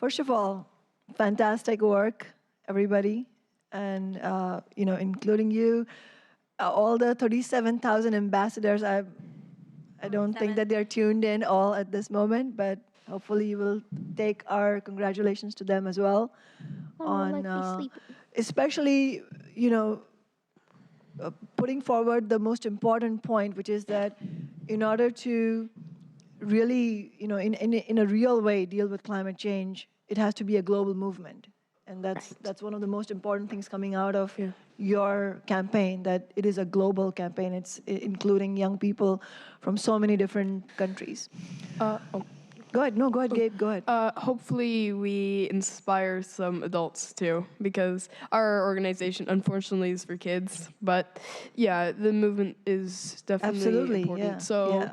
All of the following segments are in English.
first of all, fantastic work, everybody, and including you, all the 37,000 ambassadors. I don't think that they're tuned in all at this moment, but hopefully you will take our congratulations to them as well on especially putting forward the most important point, which is that in order to really, in a real way deal with climate change, it has to be a global movement. And that's one of the most important things coming out of your campaign, that it is a global campaign. It's including young people from so many different countries. Go ahead. No, go ahead, Gabe. Go ahead. Hopefully we inspire some adults too, because our organization, unfortunately, is for kids. But yeah, the movement is definitely Absolutely important. Yeah. So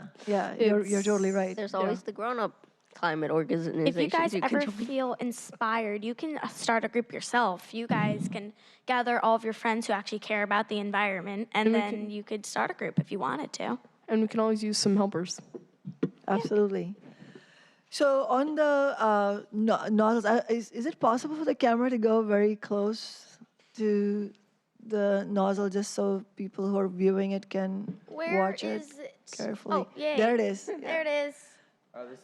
you're totally right. There's always the grown-up climate organizations. If you guys ever feel inspired, you can start a group yourself. You guys can gather all of your friends who actually care about the environment, and then you could start a group if you wanted to. And we can always use some helpers. Absolutely. So on the nozzles, is it possible for the camera to go very close to the nozzle just so people who are viewing it can watch it carefully? Oh, yay. There it is. There it is.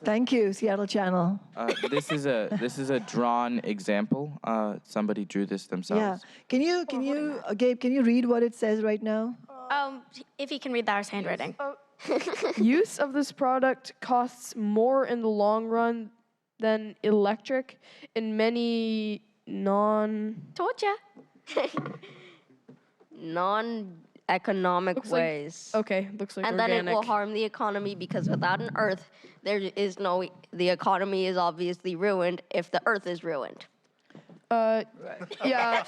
Thank you, Seattle Channel. This is a drawn example. Somebody drew this themselves. Yeah. Can you, Gabe? Can you read what it says right now? If you can read that, handwriting. Use of this product costs more in the long run than electric in many Told ya. non-economic ways. Okay, looks like and organic. then it will harm the economy, because without an earth, the economy is obviously ruined if the earth is ruined. Yeah,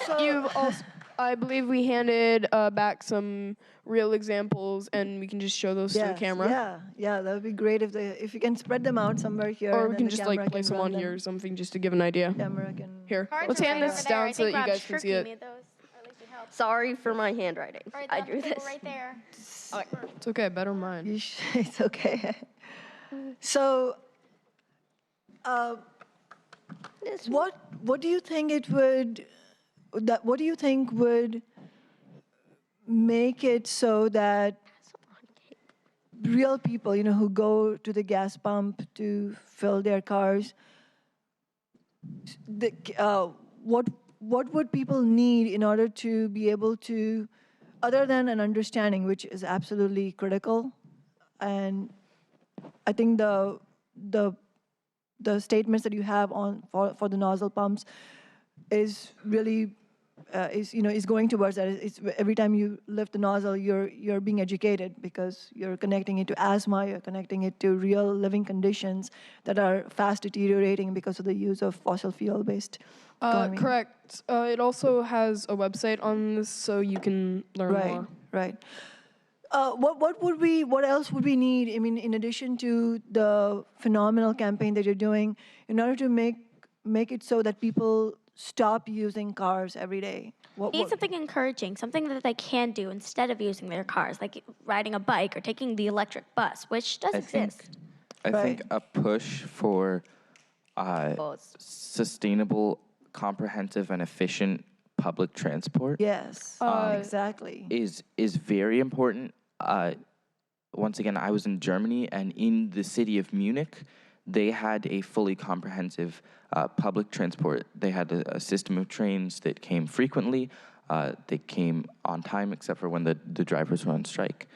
I believe we handed back some real examples, and we can just show those to the camera. Yeah, that would be great if you can spread them out somewhere here. Or and we then can the just camera place can them run on here or something, just to give an idea. Camera can. Here, let's hand this down so that you guys can see it. Sorry for my handwriting. I drew this. Right there. It's okay, better mine. It's okay. So, what do you think it would? What do you think would make it so that real people, who go to the gas pump to fill their cars, what would people need in order to be able to, other than an understanding, which is absolutely critical, and I think the statements that you have for the nozzle pumps is really is going towards that. It's every time you lift the nozzle, you're being educated, because you're connecting it to asthma, you're connecting it to real living conditions that are fast deteriorating because of the use of fossil fuel based economy. Correct. It also has a website on this, so you can learn more. Right. What else would we need? I mean, in addition to the phenomenal campaign that you're doing, in order to make it so that people stop using cars every day? Need something encouraging, something that they can do instead of using their cars, like riding a bike or taking the electric bus, which does exist. I think a push for sustainable, comprehensive, and efficient public transport. Yes, exactly. Is very important. Once again, I was in Germany, and in the city of Munich, they had a fully comprehensive public transport. They had a system of trains that came frequently. They came on time, except for when the drivers were on strike.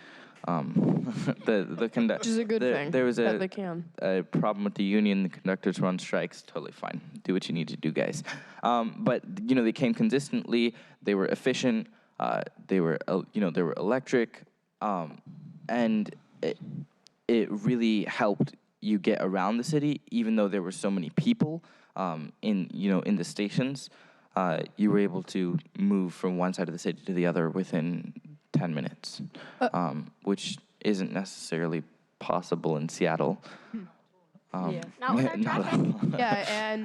Which is a good thing. There was that they can. a problem with the union. The conductors were on strikes. Totally fine. Do what you need to do, guys. But they came consistently. They were efficient. They were electric, and it really helped you get around the city, even though there were so many people in the stations. You were able to move from one side of the city to the other within 10 minutes, which isn't necessarily possible in Seattle. Not without traffic. Yeah,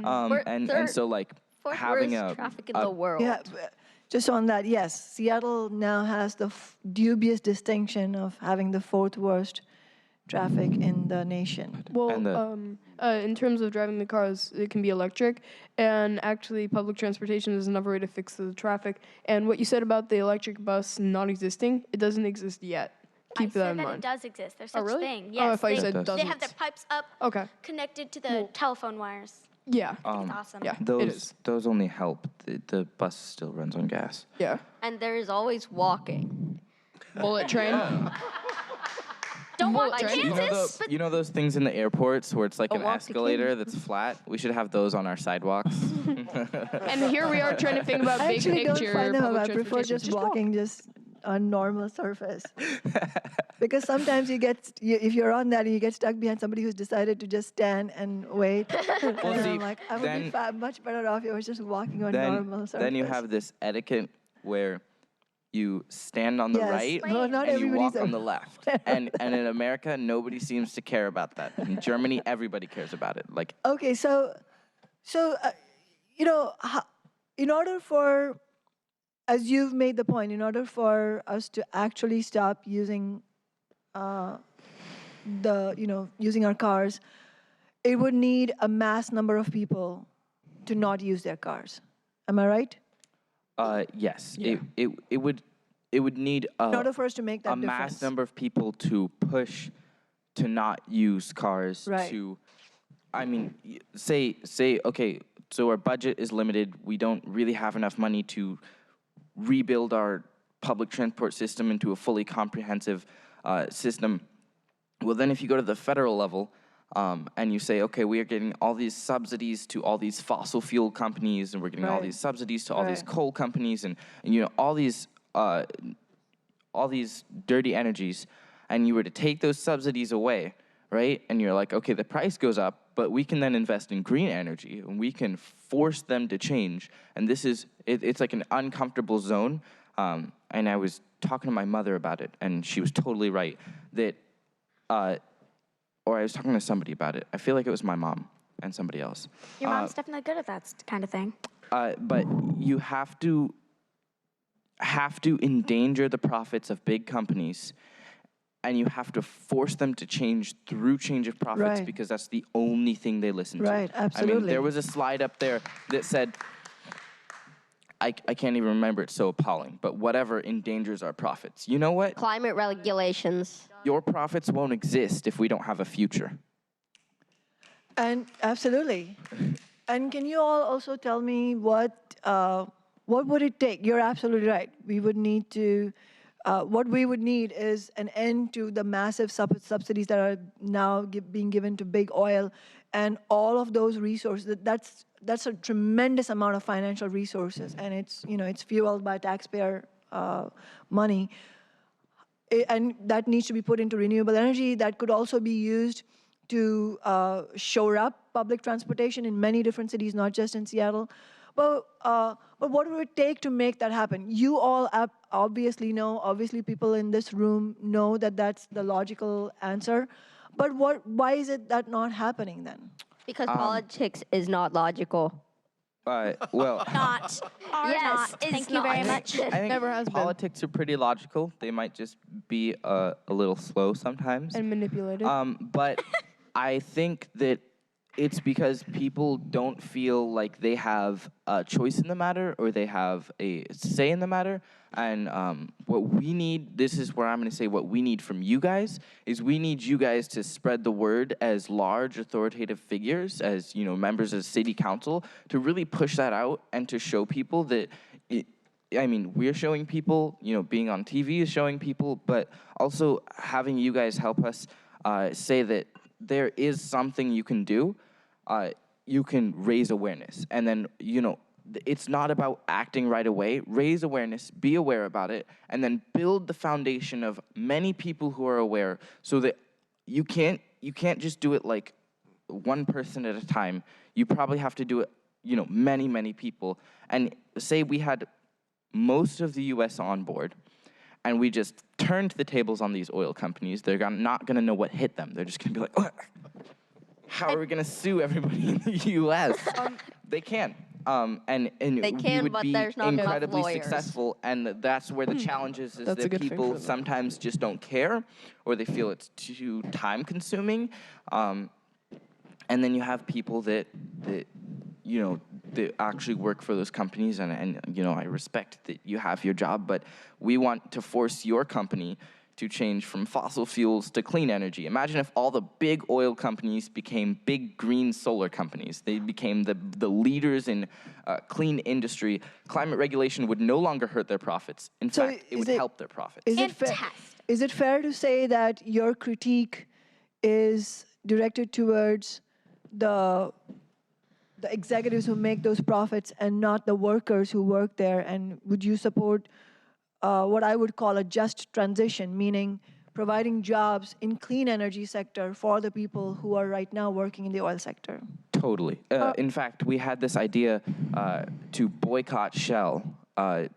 and so like having traffic in the world. Yeah, just on that, yes, Seattle now has the dubious distinction of having the fourth worst traffic in the nation. Well, in terms of driving the cars, it can be electric, and actually public transportation is another way to fix the traffic. And what you said about the electric bus not existing, it doesn't exist yet. Keep that I said in that mind. it does exist. There's Oh, such really? thing. Oh, Yes, I thought you they, said does. they doesn't. have their pipes up, Okay. connected to the telephone wires. Yeah. It's awesome. Yeah. It Those is. those only help. The bus still runs on gas. Yeah. And there is always walking. Bullet train. Don't walk Bullet to train. Kansas. You know those things in the airports where it's like Don't an walk to escalator that's flat? We should have those on our sidewalks. And here we are trying to think about I big actually don't picture find them. public I prefer transportation. just walk. walking just on normal surface. Because sometimes if you're on that and you get stuck behind somebody who's decided to just stand and wait, and Well, see, I'm like, I would be then- much better off if I was just walking on normal surface. then you have this etiquette where you stand on the Yes. right Well, not and you walk everybody's on the left. And in America, nobody seems to care about that. In Germany, everybody cares about it. Like, Okay, so you know, in order for, as you've made the point, in order for us to actually stop using using our cars, it would need a mass number of people to not use their cars. Am I right? yes, Yeah. it would need In order for us to make that a mass difference. number of people to push to not use cars. Right. I mean, say okay, so our budget is limited. We don't really have enough money to rebuild our public transport system into a fully comprehensive system. Well, then if you go to the federal level and you say, okay, we are getting all these subsidies to all these fossil fuel companies, and we're getting all Right. these subsidies to all these Right. coal companies, and all these dirty energies, and you were to take those subsidies away, right? And you're like, okay, the price goes up, but we can then invest in green energy, and we can force them to change. And this is, it's like an uncomfortable zone. And I was talking to my mother about it, and she was totally right that, or I was talking to somebody about it. I feel like it was my mom and somebody else. Your mom's definitely good at that kind of thing. But you have to endanger the profits of big companies, and you have to force them to change through change of profits, Right. because that's the only thing they listen to. Right, I mean, absolutely. there was a slide up there that said, I can't even remember, it's so appalling, but whatever endangers our profits. You know what? Climate regulations. Your profits won't exist if we don't have a future. And absolutely. And can you all also tell me what would it take? You're absolutely right. We would need to. What we would need is an end to the massive subsidies that are now being given to big oil, and all of those resources. That's a tremendous amount of financial resources, and it's fueled by taxpayer money. And that needs to be put into renewable energy. That could also be used to shore up public transportation in many different cities, not just in Seattle. But what would it take to make that happen? You all obviously know, obviously people in this room know that that's the logical answer. But why is it that not happening then? Because politics is not logical. Well, Not. Are Yes, not. it's Thank you very not. much. I think Never has been. politics are pretty logical. They might just be a little slow sometimes. And manipulated. But I think that it's because people don't feel like they have a choice in the matter, or they have a say in the matter. And what we need, this is where I'm going to say what we need from you guys, is we need you guys to spread the word as large authoritative figures, as members of city council, to really push that out and to show people that we're showing people, being on TV is showing people, but also having you guys help us say that there is something you can do. You can raise awareness. And then, it's not about acting right away. Raise awareness, be aware about it, and then build the foundation of many people who are aware, so that you can't just do it like one person at a time. You probably have to do it, many, many people. And say we had most of the US on board, and we just turned the tables on these oil companies. They're not going to know what hit them. They're just going to be like, "Ugh. How are we going to sue everybody in the U.S.?" They can. And They we can, would but be there's not enough incredibly lawyers. successful. And that's where the challenge is That's a that good thing people for them. sometimes just don't care, or they feel it's too time-consuming. and then you have people that you know, that actually work for those companies, and you know, I respect that you have your job, but we want to force your company to change from fossil fuels to clean energy. Imagine if all the big oil companies became big green solar companies. They became the leaders in clean industry. Climate regulation would no longer hurt their profits. In So fact, it is would it- help their profits. Is it fair to say that your critique is directed towards the executives who make those profits and not the workers who work there? And would you support what I would call a just transition, meaning providing jobs in clean energy sector for the people who are right now working in the oil sector? Totally. In fact, we had this idea to boycott Shell,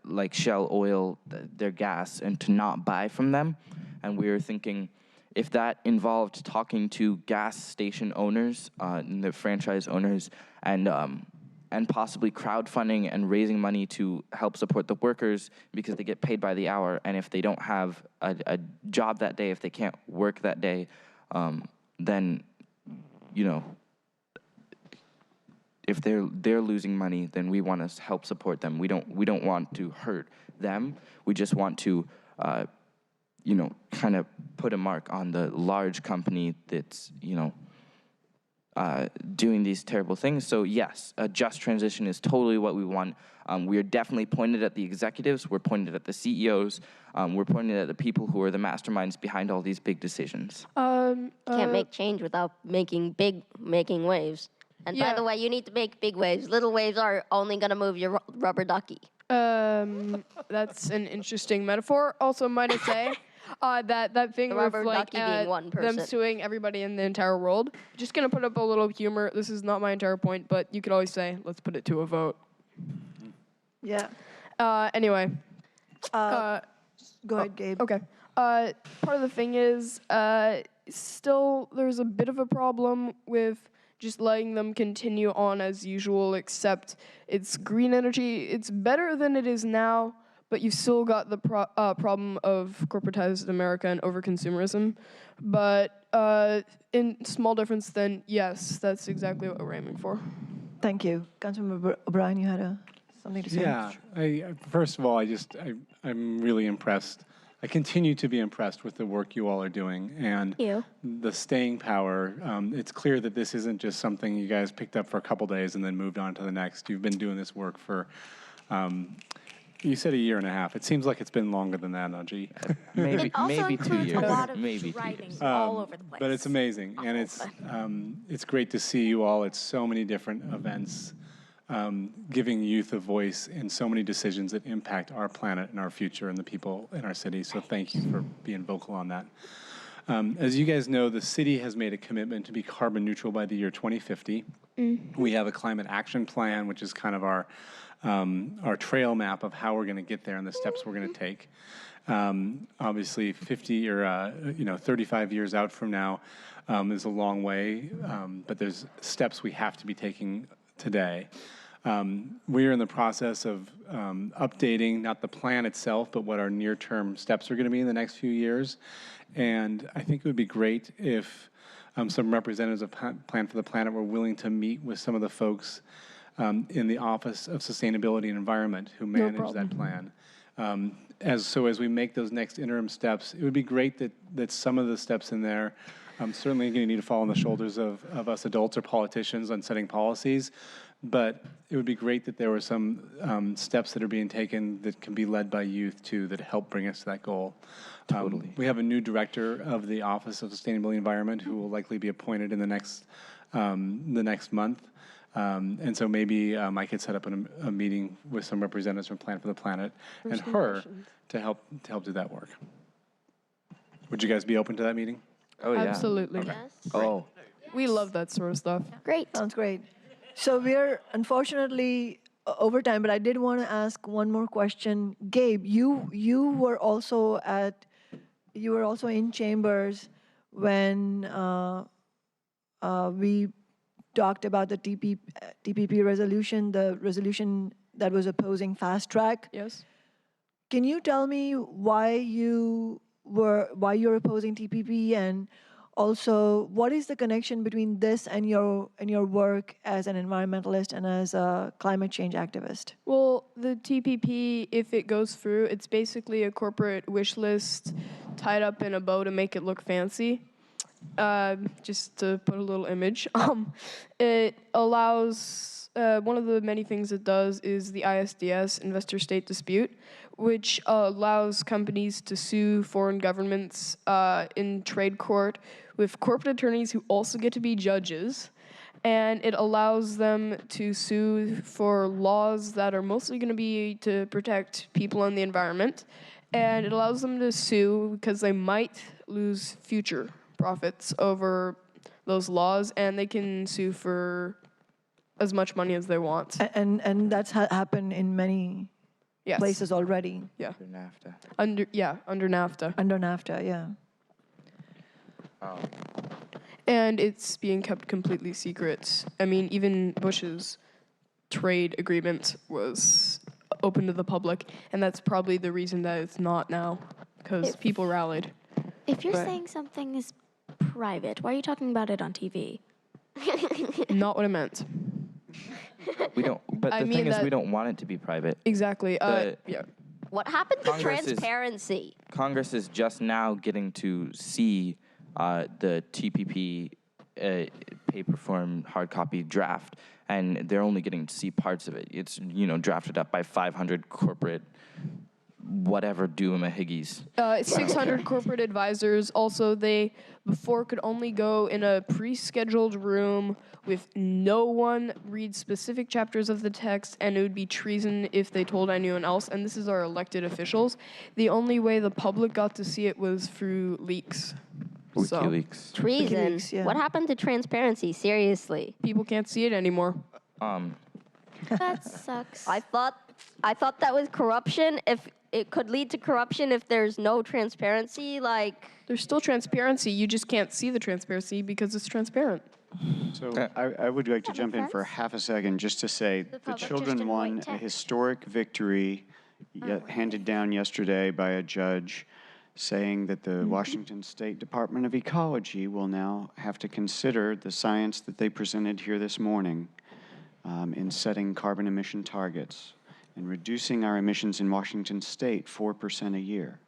like Shell oil, their gas, and to not buy from them. And we were thinking, if that involved talking to gas station owners, and the franchise owners, and possibly crowdfunding and raising money to help support the workers because they get paid by the hour, and if they don't have a job that day, if they can't work that day, then, you know, if they're losing money, then we want to help support them. We don't want to hurt them. We just want to, you know, kind of put a mark on the large company that's, you know, doing these terrible things. So yes, a just transition is totally what we want. We are definitely pointed at the executives. We're pointed at the CEOs. We're pointed at the people who are the masterminds behind all these big decisions. Can't make change without making waves. And by Yeah. the way, you need to make big waves. Little waves are only going to move your rubber ducky. That's an interesting metaphor. Also, might I say that thing The with rubber like ducky being one them person. suing everybody in the entire world. Just gonna put up a little humor. This is not my entire point, but you could always say, "Let's put it to a vote." Yeah. Anyway. Go ahead, Gabe. Okay. Part of the thing is, still there's a bit of a problem with just letting them continue on as usual, except it's green energy. It's better than it is now, but you've still got the problem of corporatized America and overconsumerism. But in small difference, then yes, that's exactly what we're aiming for. Thank you. Councilmember O'Brien, you had something to say? Yeah. First of all, I'm really impressed. I continue to be impressed with the work you all are doing and the staying power. It's clear that this isn't just something you guys picked up for a couple days and then moved on to the next. You've been doing this work for, you said a year and a half. It seems like it's been longer than that, Najee. Maybe It also 2 includes years. a lot of Maybe 2 driving years. all over the place. But it's amazing, and it's great to see you all at so many different events, giving youth a voice in so many decisions that impact our planet and our future and the people in our city. So thank you for being vocal on that. As you guys know, the city has made a commitment to be carbon neutral by the year 2050. We have a climate action plan, which is kind of our trail map of how we're going to get there and the steps we're going to take. Obviously, 50 or 35 years out from now is a long way, but there's steps we have to be taking today. We are in the process of updating not the plan itself, but what our near-term steps are going to be in the next few years. And I think it would be great if some representatives of Plan for the Planet were willing to meet with some of the folks in the Office of Sustainability and Environment who manage that plan. As we make those next interim steps, it would be great that some of the steps in there certainly going to need to fall on the shoulders of us adults or politicians on setting policies, but it would be great that there were some steps that are being taken that can be led by youth too that help bring us to that goal. Totally. We have a new director of the Office of Sustainability and Environment who will likely be appointed in the next month. And so maybe I could set up a meeting with some representatives from Plan for the Planet and her to help do that work. Would you guys be open to that meeting? Oh yeah. Absolutely. Yes. Oh. We love that sort of stuff. Great. Sounds great. So we're unfortunately over time, but I did want to ask one more question. Gabe, you were also in chambers when we talked about the TPP resolution, the resolution that was opposing fast track. Yes. Can you tell me why you're opposing TPP, and also, what is the connection between this and your work as an environmentalist and as a climate change activist? Well, the TPP, if it goes through, it's basically a corporate wish list tied up in a bow to make it look fancy. Just to put a little image. It allows, one of the many things it does is the ISDS, investor state dispute, which allows companies to sue foreign governments in trade court with corporate attorneys who also get to be judges. And it allows them to sue for laws that are mostly going to be to protect people and the environment. And it allows them to sue because they might lose future profits over those laws, and they can sue for as much money as they want. And that's happened in many Yes. places already. Yeah. Under NAFTA. Under NAFTA. Under NAFTA, yeah. And it's being kept completely secret. I mean, even Bush's trade agreement was open to the public, and that's probably the reason that it's not now, because people rallied. If you're Right. saying something is private, why are you talking about it on TV? Not what I meant. We don't. But I the mean thing is, that- we don't want it to be private. Exactly. Yeah. What happened to Congress is- transparency? Congress is just now getting to see the TPP paper form hard copy draft, and they're only getting to see parts of it. It's drafted up by 500 corporate whatever Dooma Higgies. 600 corporate advisors. Also, they before could only go in a pre-scheduled room with no one read specific chapters of the text, and it would be treason if they told anyone else. And this is our elected officials. The only way the public got to see it was through leaks. So WikiLeaks. Treason. WikiLeaks, yeah. What happened to transparency? Seriously. people can't see it anymore. That sucks. I thought that was corruption. If it could lead to corruption if there's no transparency, like There's still transparency. You just can't see the transparency because it's transparent. So I would like to That jump makes in for sense. half a second just to say the public just children didn't won like a tech. historic victory handed down yesterday by a judge saying that the Washington State Department of Ecology will now have to consider the science that they presented here this morning in setting carbon emission targets and reducing our emissions in Washington State 4% a year.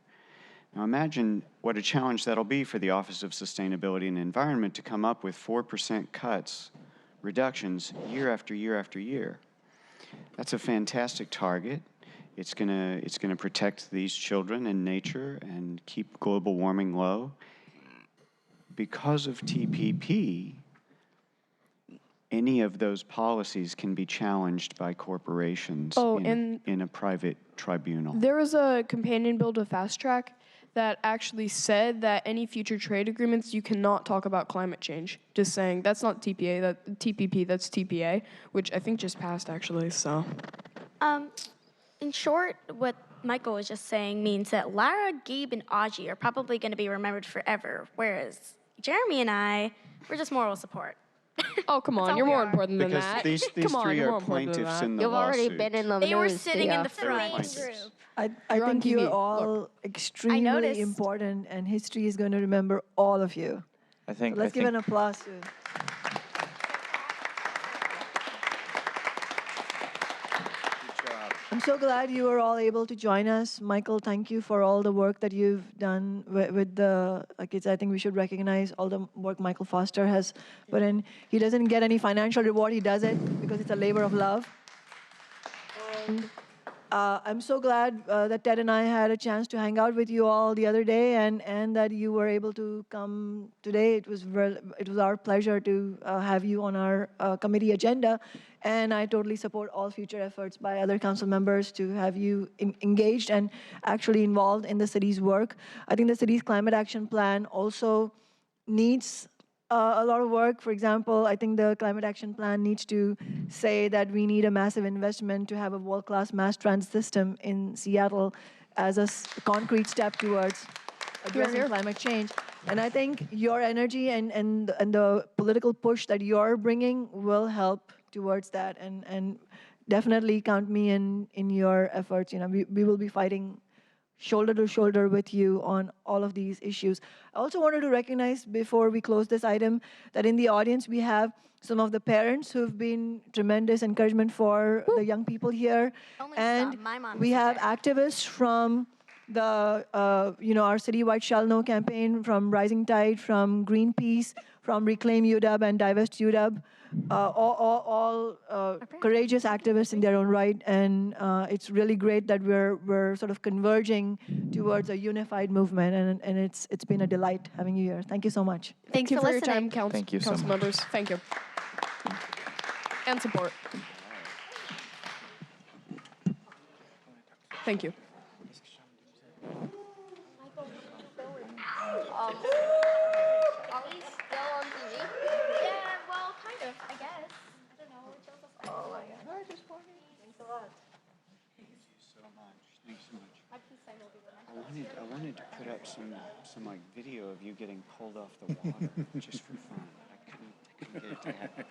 Now imagine what a challenge that'll be for the Office of Sustainability and Environment to come up with 4% cuts, reductions, year after year after year. That's a fantastic target. It's gonna protect these children and nature and keep global warming low. Because of TPP, any of those policies can be challenged by corporations in a private tribunal. There was a companion bill to Fast Track that actually said that any future trade agreements, you cannot talk about climate change. Just saying, that's not TPP, that's TPA, which I think just passed actually, so. In short, what Michael was just saying means that Lara, Gabe, and Aji are probably going to be remembered forever, whereas Jeremy and I, we're just moral support. Oh, come on, all you're we more are. important than Because that. these Come on, three you're are more important than plaintiffs that. in the you've already lawsuit. been in the They were news. sitting in yeah. the front plaintiffs. group. I You're on think TV. you're all Look. extremely noticed. important, and history is going to remember all of you. I think. Let's I give think an applause to. I'm so glad you were all able to join us. Michael, thank you for all the work that you've done with the kids. I think we should recognize all the work Michael Foster has put in. He doesn't get any financial reward. He does it because it's a labor of love. And I'm so glad that Ted and I had a chance to hang out with you all the other day, and that you were able to come today. It was our pleasure to have you on our committee agenda, and I totally support all future efforts by other council members to have you engaged and actually involved in the city's work. I think the city's climate action plan also needs a lot of work. For example, I think the climate action plan needs to say that we need a massive investment to have a world-class mass transit system in Seattle as a concrete step towards addressing climate change. And I think your energy and the political push that you're bringing will help towards that. And definitely count me in your efforts. We will be fighting shoulder to shoulder with you on all of these issues. I also wanted to recognize before we close this item that in the audience we have some of the parents who've been tremendous encouragement for the young people here. Only And some. My mom we is a have parent. activists from the, our citywide Shall No campaign, from Rising Tide, from Greenpeace, from Reclaim UW and Divest UW, all courageous activists in their own right. And it's really great that we're sort of converging towards a unified movement. And it's been a delight having you here. Thank you so much. Thank you for for your time, listening. Thank you so council much. members. Thank you. And support. Thank you. Are we still on TV? Yeah, well, kind of, I guess. I don't know. It shows us all. Thanks so much. Thanks so much. My peace sign will be the next. I wanted to put up some like video of you getting pulled off the water just for fun. I couldn't get it to happen.